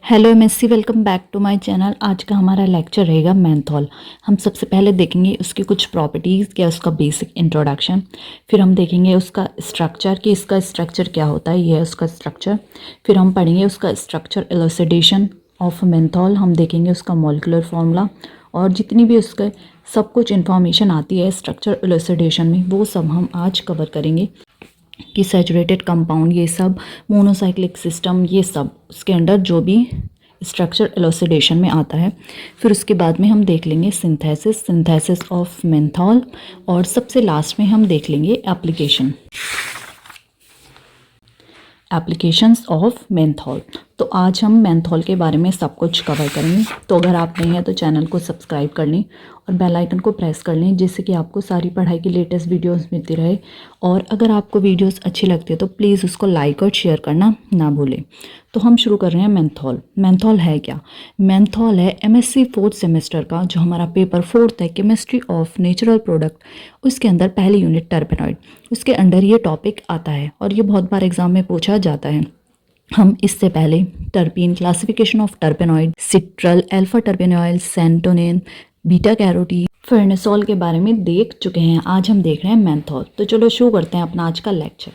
Hello MSc, welcome back to my channel. आज का हमारा लेक्चर रहेगा मेंथॉल। हम सबसे पहले देखेंगे उसकी कुछ प्रॉपर्टीज़, क्या उसका बेसिक इंट्रोडक्शन, फिर हम देखेंगे उसका स्ट्रक्चर कि इसका स्ट्रक्चर क्या होता है, ये है उसका स्ट्रक्चर। फिर हम पढ़ेंगे उसका स्ट्रक्चर एलुसिडेशन ऑफ मेंथॉल, हम देखेंगे उसका मॉलिक्यूलर फार्मूला और जितनी भी उसके सब कुछ इन्फॉर्मेशन आती है स्ट्रक्चर एलुसिडेशन में, वो सब हम आज कवर करेंगे कि सैचुरेटेड कंपाउंड, ये सब मोनोसाइक्लिक सिस्टम, ये सब उसके अंडर जो भी स्ट्रक्चर एलुसिडेशन में आता है। फिर उसके बाद में हम देख लेंगे सिंथेसिस ऑफ मेंथॉल और सबसे लास्ट में हम देख लेंगे एप्लीकेशंस ऑफ मेंथॉल। तो आज हम मेंथॉल के बारे में सब कुछ कवर करेंगे। तो अगर आप नए हैं तो चैनल को सब्सक्राइब कर लें और बेल आइकन को प्रेस कर लें, जिससे कि आपको सारी पढ़ाई की लेटेस्ट वीडियोस मिलती रहे। और अगर आपको वीडियोस अच्छी लगती है तो प्लीज़ उसको लाइक और शेयर करना ना भूलें। तो हम शुरू कर रहे हैं मेंथॉल। मेंथॉल है क्या? मेंथॉल है एमएससी फोर्थ सेमेस्टर का जो हमारा पेपर 4 है, केमिस्ट्री ऑफ नेचुरल प्रोडक्ट, उसके अंदर पहली यूनिट टर्पेनॉइड, उसके अंडर ये टॉपिक आता है और ये बहुत बार एग्जाम में पूछा जाता है। हम इससे पहले terpene, classification of terpenoid, citral, alpha terpineol, santonin, beta carotene, farnesol के बारे में देख चुके हैं। आज हम देख रहे हैं मेंथॉल। तो चलो शुरू करते हैं अपना आज का lecture.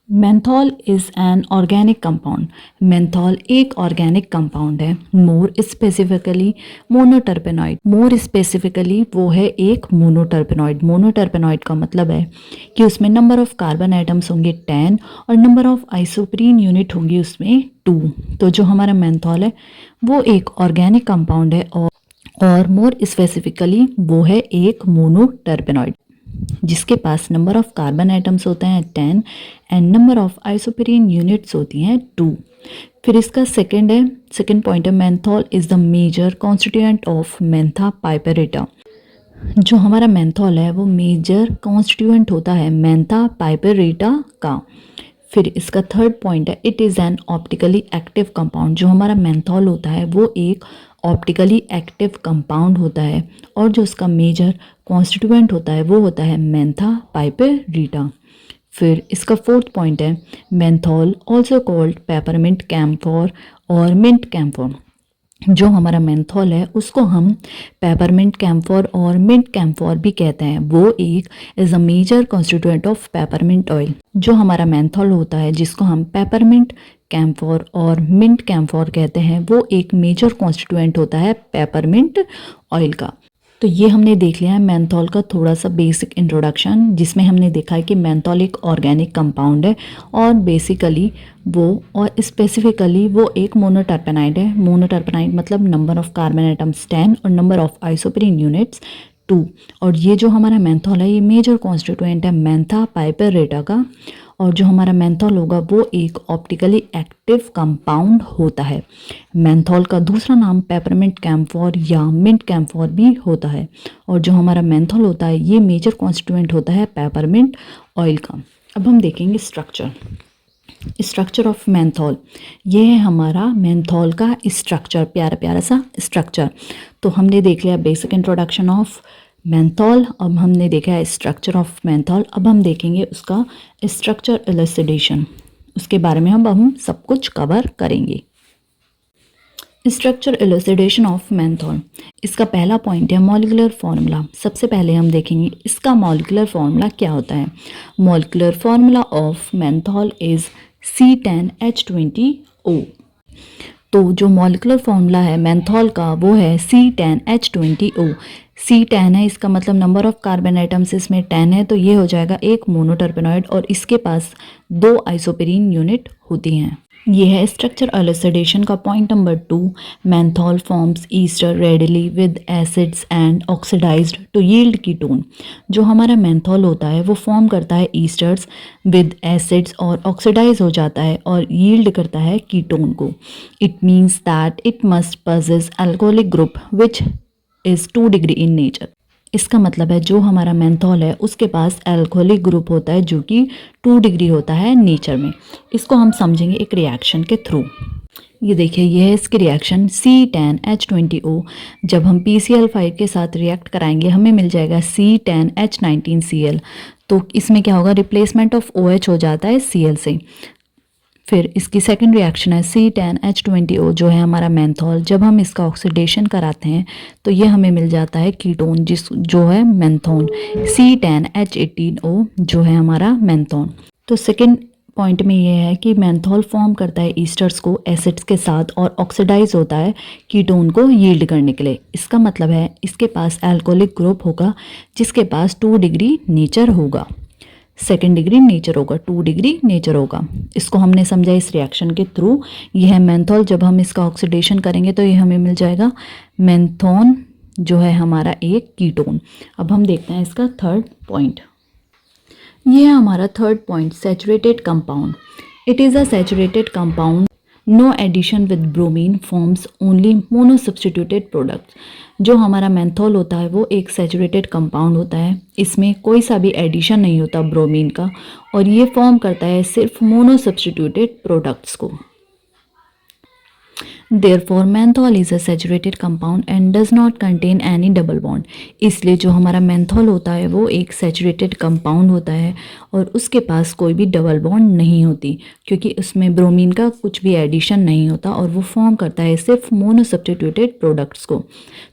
Menthol is an organic compound. Menthol एक ऑर्गेनिक कंपाउंड है। More specifically मोनोटर्पेनॉइड। मोर स्पेसिफिकली वो है एक मोनोटर्पेनॉइड। मोनोटर्पेनॉइड का मतलब है कि उसमें नंबर ऑफ कार्बन आइटम्स होंगे 10 और नंबर ऑफ आइसोप्रीन यूनिट होंगी उसमें 2। तो जो हमारा मेंथॉल है वो एक ऑर्गेनिक कंपाउंड है और मोर स्पेसिफिकली वो है एक मोनोटर्पेनॉइड जिसके पास नंबर ऑफ कार्बन आइटम्स होते हैं 10 and number of isoprene units होती हैं 2। फिर इसका सेकंड पॉइंट है, menthol is the major constituent of mentha piperita. जो हमारा मेंथॉल है वो मेजर कॉन्स्टिट्यूएंट होता है मेंथा पाइपेरेटा का। फिर इसका थर्ड पॉइंट है, it is an optically active compound. जो हमारा मेंथॉल होता है वो एक ऑप्टिकली एक्टिव कंपाउंड होता है और जो उसका मेजर कॉन्स्टिट्यूएंट होता है वो होता है मेंथा पाइपेरिटा। फिर इसका फोर्थ पॉइंट है, menthol also called peppermint camphor और मिंट कैम्फोर। जो हमारा मेंथॉल है उसको हम पेपरमिंट कैम्फोर और मिंट कैम्फोर भी कहते हैं। वो एक is a major constituent of peppermint oil. जो हमारा मेंथॉल होता है जिसको हम पेपरमिंट कैम्फोर और मिंट कैम्फोर कहते हैं, वो एक मेजर कॉन्स्टिट्यूएंट होता है पेपरमिंट ऑयल का। तो ये हमने देख लिया है मेंथॉल का थोड़ा सा बेसिक इंट्रोडक्शन, जिसमें हमने देखा है कि मेंथॉल एक ऑर्गेनिक कंपाउंड है और बेसिकली वो और स्पेसिफिकली वो एक मोनोटर्पेनाइड है। मोनोटर्पेनाइड मतलब नंबर ऑफ कार्बन आइटम्स 10 और नंबर ऑफ आइसोप्रीन यूनिट्स 2। और ये जो हमारा मेंथॉल है ये मेजर कॉन्स्टिट्यूएंट है मेंथा पाइपेरेटा का। और जो हमारा मेंथॉल होगा वो एक ऑप्टिकली एक्टिव कंपाउंड होता है। मेंथॉल का दूसरा नाम पेपरमिंट कैम्फोर या मिंट कैम्फोर भी होता है। और जो हमारा मेंथॉल होता है ये मेजर कॉन्स्टिट्यूएंट होता है पेपरमिंट ऑयल का। अब हम देखेंगे स्ट्रक्चर ऑफ मेंथॉल। ये है हमारा मेंथॉल का स्ट्रक्चर, प्यारा प्यारा सा स्ट्रक्चर। तो हमने देख लिया बेसिक इंट्रोडक्शन ऑफ मेंथॉल, अब हमने देखा है स्ट्रक्चर ऑफ मेंथॉल। अब हम देखेंगे उसका स्ट्रक्चर एलुसिडेशन, उसके बारे में हम सब कुछ कवर करेंगे। स्ट्रक्चर एलुसिडेशन ऑफ मेंथॉल, इसका पहला पॉइंट है मॉलिक्यूलर फार्मूला। सबसे पहले हम देखेंगे इसका मॉलिक्यूलर फार्मूला क्या होता है। Molecular formula of menthol is C10H20O। तो जो मॉलिक्यूलर फार्मूला है मेंथॉल का वो है C10H20O। C10 है, इसका मतलब नंबर ऑफ कार्बन आइटम्स इसमें 10 है, तो ये हो जाएगा एक मोनोटर्पेनॉइड और इसके पास 2 आइसोप्रीन यूनिट होती हैं। ये है स्ट्रक्चर एलुसिडेशन का point number 2। Menthol forms ester readily with acids and oxidized to yield ketone. जो हमारा मेंथॉल होता है वो फॉर्म करता है ईस्टर्स विद एसिड्स और ऑक्सीडाइज हो जाता है और यील्ड करता है कीटोन को। It means that it must possess alcoholic group which is 2 degree in nature. इसका मतलब है जो हमारा मेंथॉल है उसके पास अल्कोहलिक ग्रुप होता है जो कि 2 डिग्री होता है नेचर में। इसको हम समझेंगे एक रिएक्शन के थ्रू। ये देखिए, ये है इसकी रिएक्शन C10H20O। जब हम PCl5 के साथ रिएक्ट कराएंगे हमें मिल जाएगा C10H19Cl। तो इसमें क्या होगा, रिप्लेसमेंट ऑफ OH हो जाता है Cl से। फिर इसकी सेकंड रिएक्शन है C10H20O जो है हमारा मेंथॉल। जब हम इसका ऑक्सीडेशन कराते हैं तो ये हमें मिल जाता है कीटोन जो है मेंथोन, C10H18O जो है हमारा मेंथोन। तो सेकंड पॉइंट में ये है कि मेंथॉल फॉर्म करता है ईस्टर्स को एसिड्स के साथ और ऑक्सीडाइज होता है कीटोन को यील्ड करने के लिए। इसका मतलब है इसके पास अल्कोहलिक ग्रुप होगा जिसके पास 2 डिग्री नेचर होगा, सेकेंड डिग्री नेचर होगा, 2 डिग्री नेचर होगा। इसको हमने समझा इस रिएक्शन के थ्रू। यह है मेंथॉल। जब हम इसका ऑक्सीडेशन करेंगे तो ये हमें मिल जाएगा मेंथोन जो है हमारा एक कीटोन। अब हम देखते हैं इसका थर्ड पॉइंट। ये है हमारा third point, saturated compound. It is a saturated compound, no addition with bromine forms only mono substituted product. जो हमारा मेंथॉल होता है वो एक सैचुरेटेड कंपाउंड होता है, इसमें कोई सा भी एडिशन नहीं होता ब्रोमीन का, और ये फॉर्म करता है सिर्फ मोनो सब्सटीट्यूटेड प्रोडक्ट्स को। Therefore, menthol is a saturated compound and does not contain any double bond. इसलिए जो हमारा मेंथॉल होता है वो एक सैचुरेटेड कंपाउंड होता है और उसके पास कोई भी डबल बॉन्ड नहीं होती, क्योंकि उसमें ब्रोमीन का कुछ भी एडिशन नहीं होता और वो फॉर्म करता है सिर्फ मोनो सब्स्टिट्यूटेड प्रोडक्ट्स को।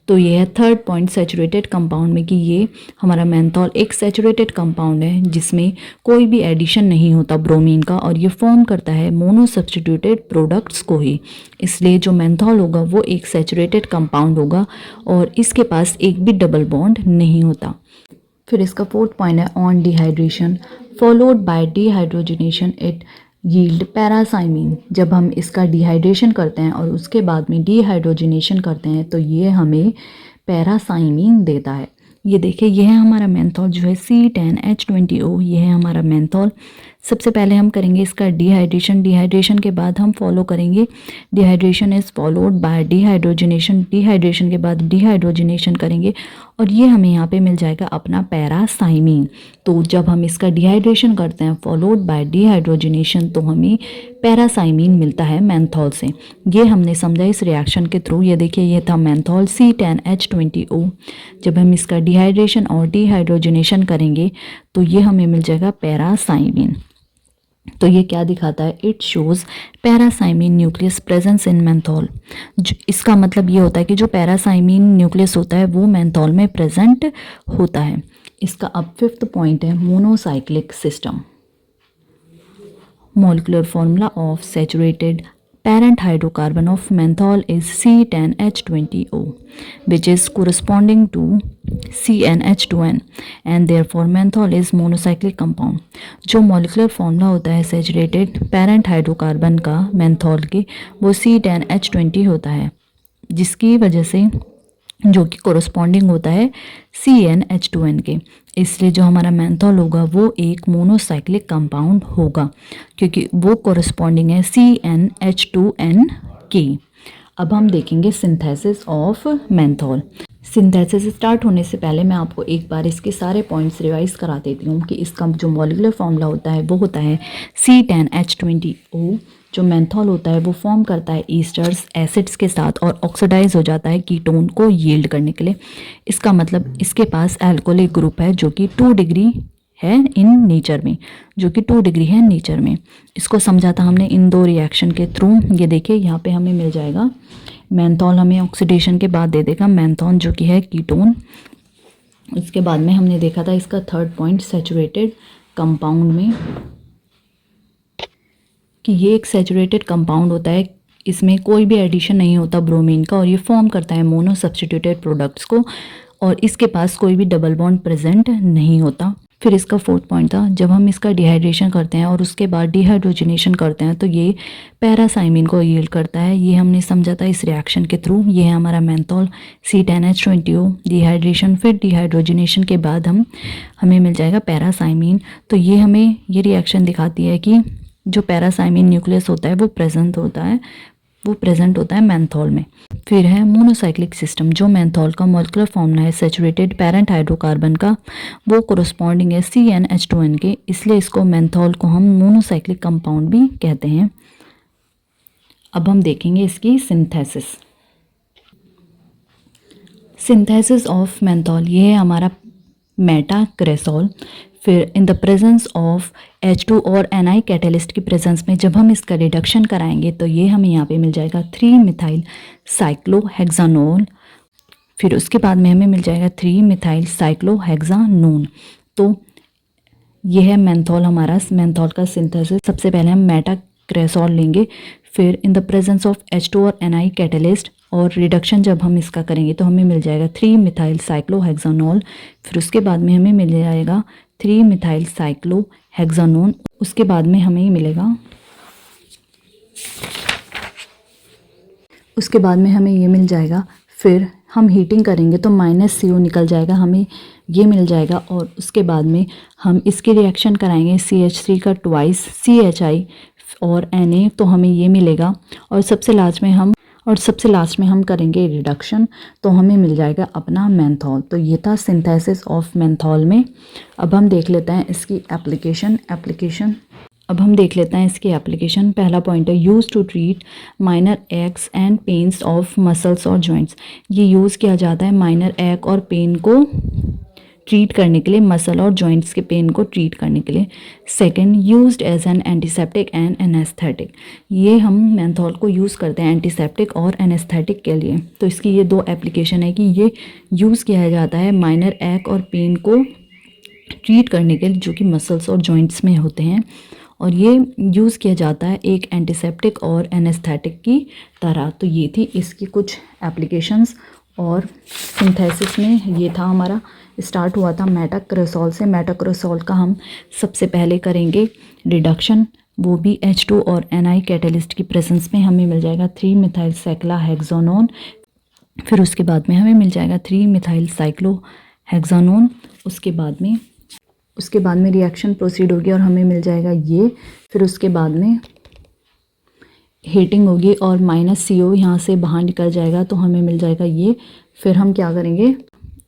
तो ये है थर्ड पॉइंट सैचुरेटेड कंपाउंड में कि ये हमारा मेंथॉल एक सैचुरेटेड कंपाउंड है जिसमें कोई भी एडिशन नहीं होता ब्रोमीन का और ये फॉर्म करता है मोनो सब्स्टिट्यूटेड प्रोडक्ट्स को ही। इसलिए जो मेंथॉल होगा वो एक सैचुरेटेड कंपाउंड होगा और इसके पास एक भी डबल बॉन्ड नहीं होता। फिर इसका फोर्थ पॉइंट है on dehydration followed by dehydrogenation it yield paracymene. जब हम इसका डिहाइड्रेशन करते हैं और उसके बाद में डिहाइड्रोजनेशन करते हैं तो ये हमें पैरासाइमिन देता है। ये देखिए, ये है हमारा मेंथॉल जो है C10H20O, ये है हमारा मेंथॉल। सबसे पहले हम करेंगे इसका डिहाइड्रेशन। डिहाइड्रेशन के बाद हम फॉलो करेंगे, dehydration is followed by dehydrogenation. Dehydration के बाद डिहाइड्रोजनेशन करेंगे और ये हमें यहाँ पे मिल जाएगा अपना पैरासाइमिन। तो जब हम इसका डिहाइड्रेशन करते हैं फॉलोड बाय डिहाइड्रोजनेशन तो हमें पैरासाइमिन मिलता है मेंथॉल से। ये हमने समझा इस रिएक्शन के थ्रू। ये देखिए, ये था मेंथॉल C10H20O। जब हम इसका डिहाइड्रेशन और डिहाइड्रोजनेशन करेंगे तो ये हमें मिल जाएगा पैरासाइमिन। तो ये क्या दिखाता है? It shows paracymene nucleus presence in menthol. इसका मतलब ये होता है कि जो पैरासाइमिन न्यूक्लियस होता है वो मेंथॉल में प्रेजेंट होता है। इसका अब फिफ्थ पॉइंट है monocyclic system. Molecular formula of saturated parent hydrocarbon of menthol is C10H20O, which is corresponding to CnH2n, and therefore menthol is monocyclic compound. जो molecular formula होता है saturated parent hydrocarbon का menthol के वो C10H20 होता है, जिसकी वजह से जो कि कोरस्पॉन्डिंग होता है CnH2n के। इसलिए जो हमारा मेंथॉल होगा वो एक मोनोसाइक्लिक कंपाउंड होगा क्योंकि वो कोरस्पॉन्डिंग है CnH2n के। अब हम देखेंगे synthesis of menthol. Synthesis start होने से पहले मैं आपको एक बार इसके सारे पॉइंट्स रिवाइज करा देती हूँ कि इसका जो मॉलिक्यूलर फॉर्मूला होता है वो होता है C10H20O। जो मेंथॉल होता है वो फॉर्म करता है ईस्टर्स एसिड्स के साथ और ऑक्सीडाइज हो जाता है कीटोन को यील्ड करने के लिए। इसका मतलब इसके पास अल्कोहलिक ग्रुप है जो कि 2 डिग्री है इन नेचर में, जो कि 2 डिग्री है नेचर में। इसको समझा था हमने इन दो रिएक्शन के थ्रू। ये देखिए, यहाँ पे हमें मिल जाएगा मेंथॉल, हमें ऑक्सीडेशन के बाद दे देगा मेंथॉन जो कि है कीटोन। इसके बाद में हमने देखा था इसका थर्ड पॉइंट सैचुरेटेड कंपाउंड में कि ये एक सैचुरेटेड कंपाउंड होता है, इसमें कोई भी एडिशन नहीं होता ब्रोमीन का और ये फॉर्म करता है मोनो सब्स्टिट्यूटेड प्रोडक्ट्स को और इसके पास कोई भी डबल बॉन्ड प्रेजेंट नहीं होता। फिर इसका फोर्थ पॉइंट था जब हम इसका डिहाइड्रेशन करते हैं और उसके बाद डिहाइड्रोजनेशन करते हैं तो ये पैरासाइमिन को यील्ड करता है। ये हमने समझा था इस रिएक्शन के थ्रू। ये है हमारा मेंथॉल C10H20O। डिहाइड्रेशन फिर डिहाइड्रोजनेशन के बाद हमें मिल जाएगा पैरासाइमिन। तो ये हमें ये रिएक्शन दिखाती है कि जो पैरासाइमिन न्यूक्लियस होता है वो प्रेजेंट होता है मेंथॉल में। फिर है मोनोसाइक्लिक सिस्टम। जो मेंथॉल का मॉलिक्यूलर फॉर्मूला है सैचुरेटेड पेरेंट हाइड्रोकार्बन का वो कोरस्पॉन्डिंग है CnH2n के, इसलिए इसको मेंथॉल को हम मोनोसाइक्लिक कंपाउंड भी कहते हैं। अब हम देखेंगे इसकी सिंथेसिस ऑफ मेंथॉल। ये है हमारा मेटाक्रेसोल। फिर in the presence of H2 और Ni कैटेलिस्ट की प्रेजेंस में जब हम इसका रिडक्शन कराएंगे तो ये हमें यहाँ पे मिल जाएगा 3 मिथाइल साइक्लोहेक्सानोल। फिर उसके बाद में हमें मिल जाएगा 3 मिथाइल साइक्लोहेक्सानोन। तो ये है मेंथॉल, हमारा मेंथॉल का सिंथेसिस। सबसे पहले हम मेटाक्रेसॉल लेंगे, फिर in the presence of H2 और Ni कैटेलिस्ट और रिडक्शन जब हम इसका करेंगे तो हमें मिल जाएगा 3 मिथाइल साइक्लोहेक्सानोल। फिर उसके बाद में हमें मिल जाएगा 3 मिथाइल साइक्लोहेक्सानोन। उसके बाद में हमें मिलेगा, उसके बाद में हमें ये मिल जाएगा। फिर हम हीटिंग करेंगे तो -CO निकल जाएगा, हमें ये मिल जाएगा। और उसके बाद में हम इसकी रिएक्शन कराएंगे CH3 का ट्वाइस CHI और Na, तो हमें ये मिलेगा। और सबसे लास्ट में हम करेंगे रिडक्शन, तो हमें मिल जाएगा अपना मेंथॉल। तो ये था सिंथेसिस ऑफ मेंथॉल में। अब हम देख लेते हैं इसकी एप्लीकेशन। पहला पॉइंट है use to treat minor aches and pains of muscles और जॉइंट्स। ये यूज़ किया जाता है माइनर एक और पेन को ट्रीट करने के लिए, मसल और जॉइंट्स के पेन को ट्रीट करने के लिए। Second, used as an antiseptic and anaesthetic. ये हम मेंथॉल को यूज़ करते हैं एंटीसेप्टिक और एनेस्थेटिक के लिए। तो इसकी ये दो एप्लीकेशन है कि ये यूज़ किया जाता है माइनर एक और पेन को ट्रीट करने के लिए जो कि मसल्स और जॉइंट्स में होते हैं, और ये यूज़ किया जाता है एक एंटीसेप्टिक और एनेस्थेटिक की तरह। तो ये थी इसकी कुछ एप्लीकेशंस। और सिंथेसिस में ये था हमारा, स्टार्ट हुआ था मेटाक्रेसॉल से। मेटाक्रेसॉल का हम सबसे पहले करेंगे रिडक्शन, वो भी H2 और Ni कैटेलिस्ट की प्रेजेंस में। हमें मिल जाएगा 3 मिथाइल साइक्लोहेक्सानोन। फिर उसके बाद में हमें मिल जाएगा 3 मिथाइल साइक्लोहेक्सानोन। उसके बाद में रिएक्शन प्रोसीड होगी और हमें मिल जाएगा ये। फिर उसके बाद में हीटिंग होगी और -CO यहाँ से बाहर निकल जाएगा, तो हमें मिल जाएगा ये। फिर हम क्या करेंगे,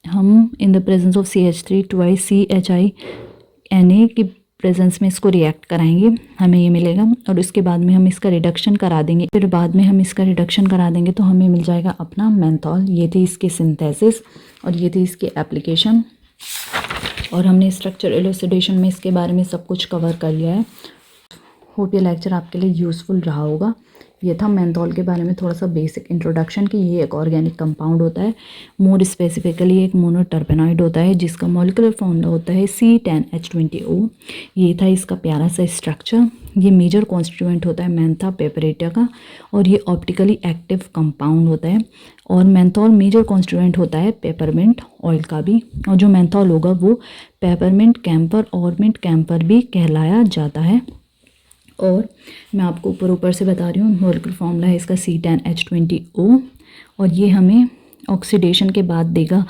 हम in the presence of CH3 twice CHI Na की प्रेजेंस में इसको रिएक्ट कराएंगे, हमें ये मिलेगा। और उसके बाद में हम इसका रिडक्शन करा देंगे। तो हमें मिल जाएगा अपना मेंथॉल। ये थी इसकी सिंथेसिस और ये थी इसकी एप्लीकेशन। और हमने स्ट्रक्चर एलुसिडेशन में इसके बारे में सब कुछ कवर कर लिया है। होप ये लेक्चर आपके लिए यूज़फुल रहा होगा। ये था मेंथॉल के बारे में थोड़ा सा बेसिक इंट्रोडक्शन कि ये एक ऑर्गेनिक कंपाउंड होता है, मोर स्पेसिफिकली एक मोनोटर्पेनॉइड होता है जिसका मॉलिक्यूलर फॉर्मूला होता है C10H20O। ये था इसका प्यारा सा स्ट्रक्चर। ये मेजर कॉन्स्टिट्यूएंट होता है मेंथा पेपरेटा का, और ये ऑप्टिकली एक्टिव कंपाउंड होता है। और मेंथॉल मेजर कॉन्स्टिट्यूएंट होता है पेपरमिंट ऑयल का भी, और जो मेंथॉल होगा वो पेपरमिंट कैम्पर और मिंट कैम्पर भी कहलाया जाता है। और मैं आपको ऊपर से बता रही हूँ, मॉलिक्यूलर फॉर्मूला है इसका C10H20O, और ये हमें ऑक्सीडेशन के बाद देगा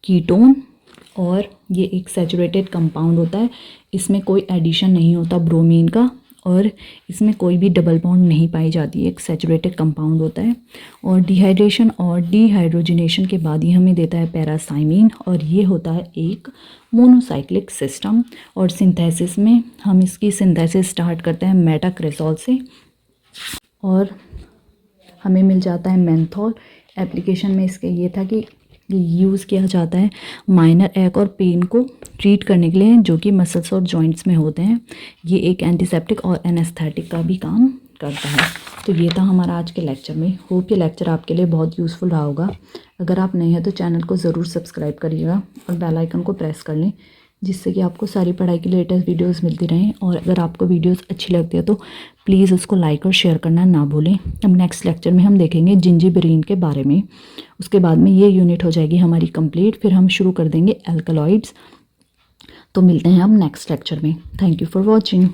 कीटोन। और ये एक सैचुरेटेड कंपाउंड होता है, इसमें कोई एडिशन नहीं होता ब्रोमीन का, और इसमें कोई भी डबल बॉन्ड नहीं पाई जाती है, एक सैचुरेटेड कंपाउंड होता है। और डिहाइड्रेशन और डिहाइड्रोजनेशन के बाद ये हमें देता है पैरासाइमिन, और ये होता है एक मोनोसाइक्लिक सिस्टम। और सिंथेसिस में हम इसकी सिंथेसिस स्टार्ट करते हैं मेटाक्रेसॉल से, और हमें मिल जाता है मेंथॉल। एप्लीकेशन में इसके ये था कि यूज़ किया जाता है माइनर एक और पेन को ट्रीट करने के लिए जो कि मसल्स और जॉइंट्स में होते हैं। ये एक एंटीसेप्टिक और एनेस्थेटिक का भी काम करता है। तो ये था हमारा आज के लेक्चर में। होप ये लेक्चर आपके लिए बहुत यूज़फुल रहा होगा। अगर आप नए हैं तो चैनल को ज़रूर सब्सक्राइब करिएगा और बेल आइकन को प्रेस कर लें, जिससे कि आपको सारी पढ़ाई की लेटेस्ट वीडियोस मिलती रहें। और अगर आपको वीडियोस अच्छी लगती है तो प्लीज़ उसको लाइक और शेयर करना ना भूलें। अब नेक्स्ट लेक्चर में हम देखेंगे जिंजीबेरेन के बारे में। उसके बाद में ये यूनिट हो जाएगी हमारी कंप्लीट, फिर हम शुरू कर देंगे एल्कलॉइड्स। तो मिलते हैं हम नेक्स्ट लेक्चर में। Thank you for watching.